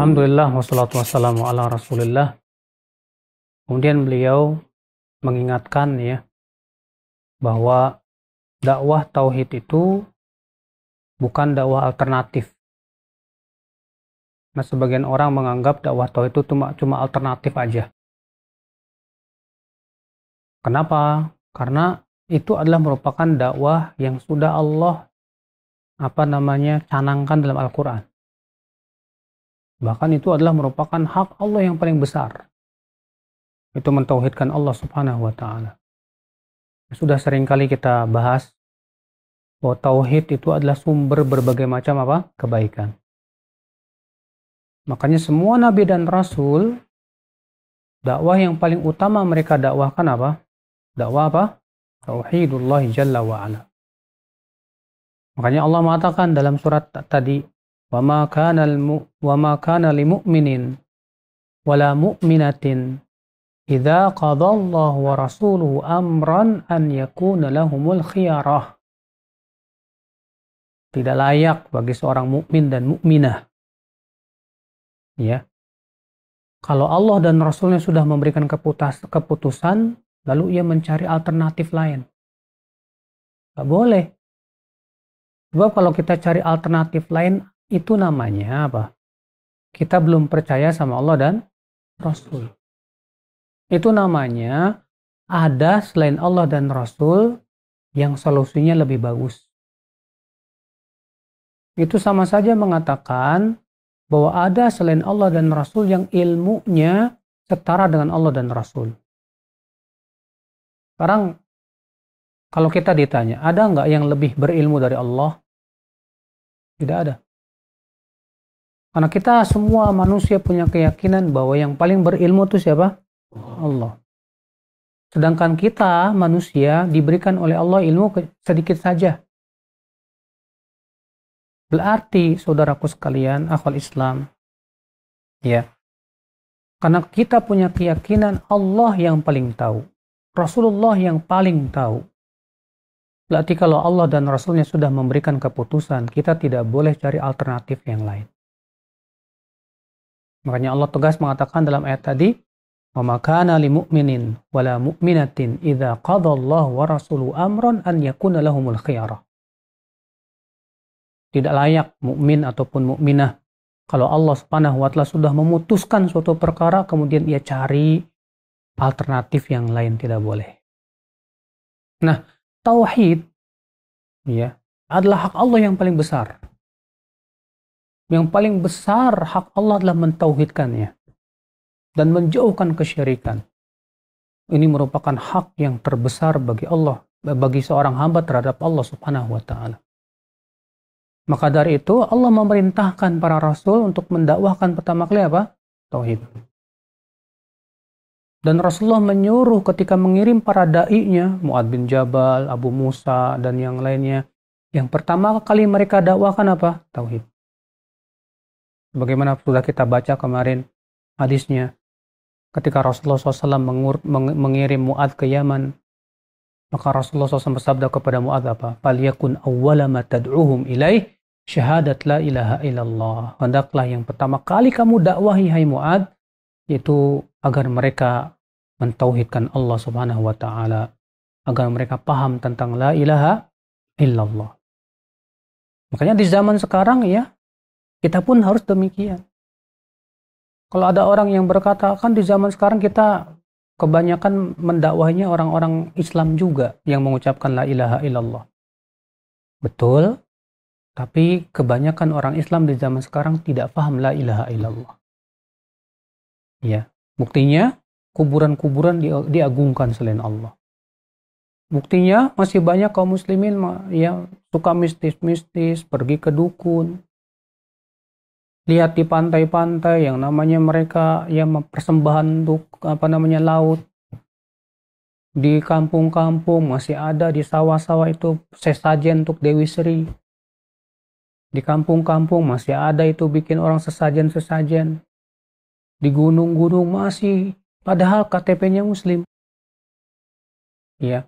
Alhamdulillah wassalatu wassalamu ala Rasulillah. Kemudian beliau mengingatkan ya bahwa dakwah tauhid itu bukan dakwah alternatif. Nah, sebagian orang menganggap dakwah tauhid itu cuma alternatif aja. Kenapa? Karena itu adalah merupakan dakwah yang sudah Allah canangkan dalam Al-Quran. Bahkan itu adalah merupakan hak Allah yang paling besar. Itu mentauhidkan Allah Subhanahu wa Ta'ala. Sudah seringkali kita bahas bahwa tauhid itu adalah sumber berbagai macam kebaikan. Makanya semua nabi dan rasul, dakwah yang paling utama mereka dakwahkan apa? Dakwah Tauhidullah Jalla wa Ala. Makanya Allah mengatakan dalam surat tadi, وَمَا كَانَ لِمُؤْمِنٍ وَلَا مُؤْمِنَةٍ إِذَا قَضَى اللَّهُ وَرَسُولُهُ أَمْرًا أَنْ يَكُونَ لَهُمُ الْخِيَرَةُ. Tidak layak bagi seorang mukmin dan mukminah, ya, kalau Allah dan Rasulnya sudah memberikan keputusan, lalu ia mencari alternatif lain. Gak boleh. Sebab kalau kita cari alternatif lain, itu namanya apa? Kita belum percaya sama Allah dan Rasul. Itu namanya ada selain Allah dan Rasul yang solusinya lebih bagus. Itu sama saja mengatakan bahwa ada selain Allah dan Rasul yang ilmunya setara dengan Allah dan Rasul. Sekarang kalau kita ditanya, ada nggak yang lebih berilmu dari Allah? Tidak ada. Karena kita semua manusia punya keyakinan bahwa yang paling berilmu itu siapa? Allah. Sedangkan kita manusia diberikan oleh Allah ilmu sedikit saja. Berarti saudaraku sekalian, akhwal Islam, ya, karena kita punya keyakinan Allah yang paling tahu, Rasulullah yang paling tahu. Berarti kalau Allah dan Rasulnya sudah memberikan keputusan, kita tidak boleh cari alternatif yang lain. Makanya Allah tegas mengatakan dalam ayat tadi, وَمَا كَانَ لِمُؤْمِنٍ وَلَا مُؤْمِنَةٍ إِذَا قَضَى اللَّهُ وَرَسُولُهُ أَمْرًا أَنْ يَكُونَ لَهُمُ الْخِيَرَةُ. Tidak layak mukmin ataupun mukminah kalau Allah Subhanahu wa Ta'ala sudah memutuskan suatu perkara kemudian ia cari alternatif yang lain, tidak boleh. Nah, tauhid ya adalah hak Allah yang paling besar. Yang paling besar hak Allah adalah mentauhidkannya dan menjauhkan kesyirikan. Ini merupakan hak yang terbesar bagi Allah, bagi seorang hamba terhadap Allah Subhanahu wa Ta'ala. Maka dari itu Allah memerintahkan para rasul untuk mendakwahkan pertama kali apa? Tauhid. Dan Rasulullah menyuruh ketika mengirim para da'inya, Mu'ad bin Jabal, Abu Musa, dan yang lainnya, yang pertama kali mereka dakwahkan apa? Tauhid. Bagaimana sudah kita baca kemarin hadisnya, ketika Rasulullah SAW mengirim Mu'ad ke Yaman, maka Rasulullah SAW bersabda kepada Mu'ad apa? فَلْيَكُنْ أَوَّلَ مَا تَدْعُوهُمْ إِلَيْهِ syahadat la ilaha illallah. Hendaklah yang pertama kali kamu dakwahi, hai Mu'ad, yaitu agar mereka mentauhidkan Allah Subhanahu wa Ta'ala, agar mereka paham tentang la ilaha illallah. Makanya di zaman sekarang ya, kita pun harus demikian. Kalau ada orang yang berkata, kan di zaman sekarang kita kebanyakan mendakwahinya orang-orang Islam juga yang mengucapkan la ilaha illallah. Betul, tapi kebanyakan orang Islam di zaman sekarang tidak paham la ilaha illallah. Ya, buktinya kuburan-kuburan diagungkan selain Allah. Buktinya masih banyak kaum muslimin yang suka mistis-mistis, pergi ke dukun. Lihat di pantai-pantai yang namanya mereka yang mempersembahan untuk laut. Di kampung-kampung masih ada, di sawah-sawah itu sesajen untuk Dewi Sri. Di kampung-kampung masih ada itu bikin orang sesajen-sesajen. Di gunung-gunung masih, padahal KTP-nya Muslim. Ya.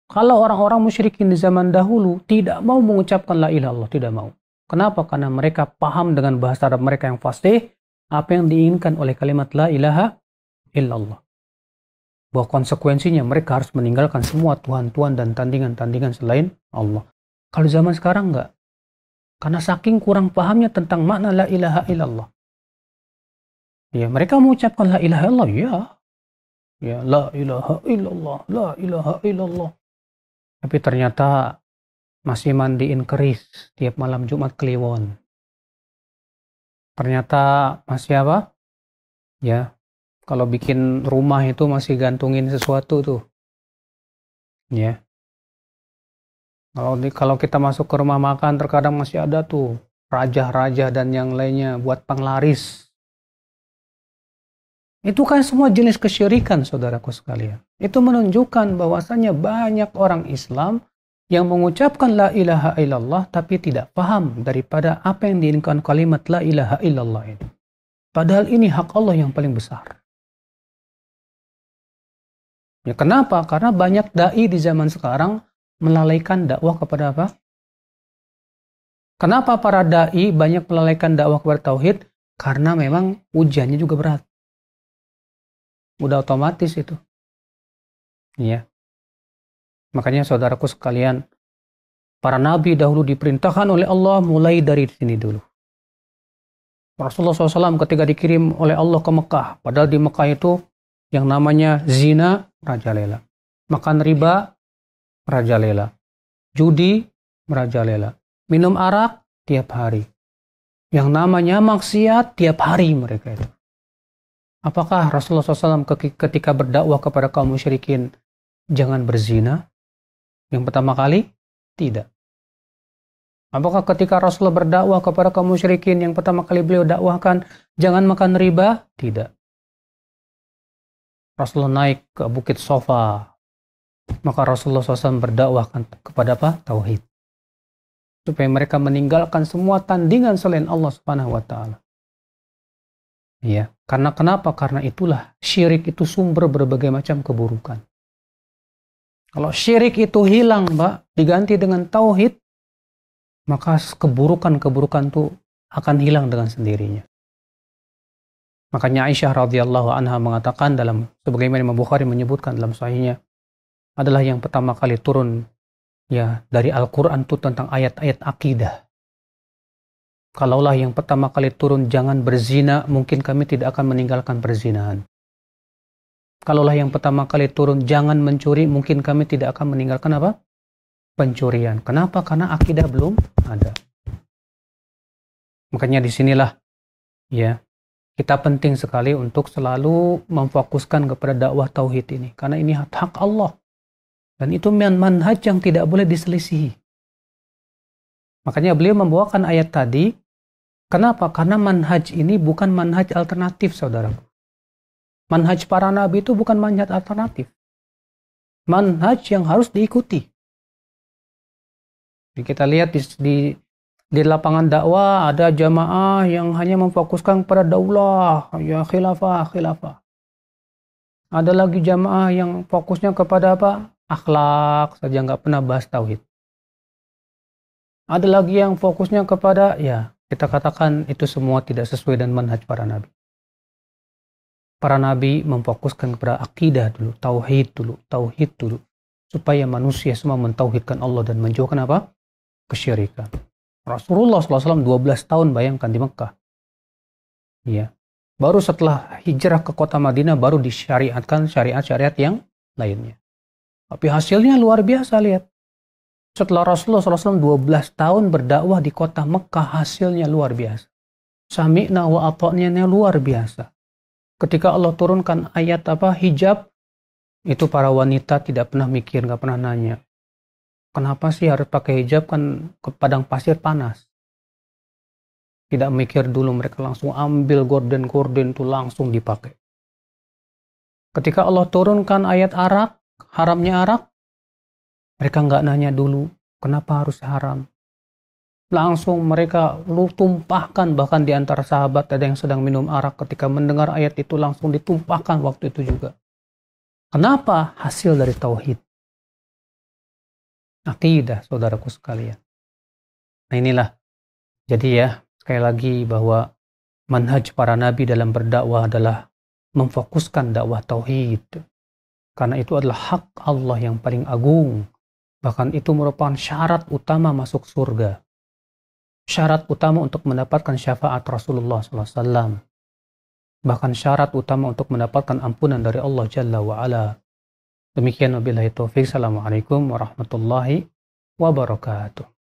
Kalau orang-orang musyrikin di zaman dahulu tidak mau mengucapkan la ilaha illallah, tidak mau. Kenapa? Karena mereka paham dengan bahasa Arab mereka yang fasih apa yang diinginkan oleh kalimat la ilaha illallah. Bahwa konsekuensinya mereka harus meninggalkan semua tuhan-tuhan dan tandingan-tandingan selain Allah. Kalau zaman sekarang enggak. Karena saking kurang pahamnya tentang makna la ilaha illallah. Ya, mereka mengucapkan la ilaha illallah, ya. Ya, la ilaha illallah, la ilaha illallah. Tapi ternyata masih mandiin keris tiap malam Jumat Kliwon. Ternyata masih apa? Ya, kalau bikin rumah itu masih gantungin sesuatu tuh. Ya. Kalau kita masuk ke rumah makan terkadang masih ada tuh raja-raja dan yang lainnya buat penglaris. Itu kan semua jenis kesyirikan, saudaraku sekalian. Itu menunjukkan bahwasanya banyak orang Islam yang mengucapkan la ilaha illallah tapi tidak paham daripada apa yang diinginkan kalimat la ilaha illallah ini. Padahal ini hak Allah yang paling besar. Ya, kenapa? Karena banyak dai di zaman sekarang melalaikan dakwah kepada apa? Kenapa para dai banyak melalaikan dakwah kepada tauhid? Karena memang ujiannya juga berat. Udah otomatis itu. Iya. Makanya saudaraku sekalian, para nabi dahulu diperintahkan oleh Allah mulai dari sini dulu. Rasulullah SAW ketika dikirim oleh Allah ke Mekah, padahal di Mekah itu yang namanya zina, merajalela. Makan riba, merajalela. Judi, merajalela. Minum arak, tiap hari. Yang namanya maksiat, tiap hari mereka itu. Apakah Rasulullah SAW ketika berdakwah kepada kaum musyrikin jangan berzina? Yang pertama kali? Tidak. Apakah ketika Rasulullah berdakwah kepada kaum musyrikin yang pertama kali beliau dakwahkan jangan makan riba? Tidak. Rasulullah naik ke Bukit Sofa. Maka Rasulullah SAW berdakwahkan kepada apa? Tauhid. Supaya mereka meninggalkan semua tandingan selain Allah Subhanahu wa taala. Ya, karena kenapa? Karena itulah syirik itu sumber berbagai macam keburukan. Kalau syirik itu hilang, Mbak, diganti dengan tauhid, maka keburukan-keburukan itu akan hilang dengan sendirinya. Makanya Aisyah radhiyallahu anha mengatakan dalam sebagaimana Imam Bukhari menyebutkan dalam sahihnya adalah yang pertama kali turun ya dari Al-Qur'an itu tentang ayat-ayat akidah. Kalaulah yang pertama kali turun jangan berzina, mungkin kami tidak akan meninggalkan perzinahan. Kalaulah yang pertama kali turun jangan mencuri, mungkin kami tidak akan meninggalkan apa? Pencurian. Kenapa? Karena akidah belum ada. Makanya disinilah ya kita penting sekali untuk selalu memfokuskan kepada dakwah tauhid ini. Karena ini hak Allah. Dan itu manhaj yang tidak boleh diselisihi. Makanya beliau membawakan ayat tadi. Kenapa? Karena manhaj ini bukan manhaj alternatif, saudaraku. Manhaj para nabi itu bukan manhaj alternatif. Manhaj yang harus diikuti. Kita lihat di lapangan dakwah ada jamaah yang hanya memfokuskan pada daulah, ya khilafah. Ada lagi jamaah yang fokusnya kepada apa? Akhlak saja, nggak pernah bahas tauhid. Ada lagi yang fokusnya kepada ya kita katakan itu semua tidak sesuai dengan manhaj para nabi. Para nabi memfokuskan kepada akidah dulu, tauhid dulu, supaya manusia semua mentauhidkan Allah dan menjauhkan apa? Kesyirikan. Rasulullah SAW 12 tahun bayangkan di Mekah. Ya. Baru setelah hijrah ke kota Madinah baru disyariatkan syariat-syariat yang lainnya. Tapi hasilnya luar biasa, lihat. Setelah Rasulullah SAW 12 tahun berdakwah di kota Mekah, hasilnya luar biasa. Sami'na wa ata'na luar biasa. Ketika Allah turunkan ayat hijab, itu para wanita tidak pernah mikir, nggak pernah nanya. Kenapa sih harus pakai hijab, kan ke padang pasir panas. Tidak mikir dulu, mereka langsung ambil gorden-gorden itu langsung dipakai. Ketika Allah turunkan ayat arak, haramnya arak, mereka nggak nanya dulu, kenapa harus haram. Langsung mereka tumpahkan, bahkan di antara sahabat ada yang sedang minum arak ketika mendengar ayat itu langsung ditumpahkan waktu itu juga. Kenapa? Hasil dari tauhid. Akidah, saudaraku sekalian. Nah inilah Jadi ya, sekali lagi bahwa manhaj para nabi dalam berdakwah adalah memfokuskan dakwah tauhid. Karena itu adalah hak Allah yang paling agung. Bahkan itu merupakan syarat utama masuk surga. Syarat utama untuk mendapatkan syafaat Rasulullah SAW. Bahkan syarat utama untuk mendapatkan ampunan dari Allah Jalla wa'ala. Demikian wabillahi taufiq. Assalamualaikum warahmatullahi wabarakatuh.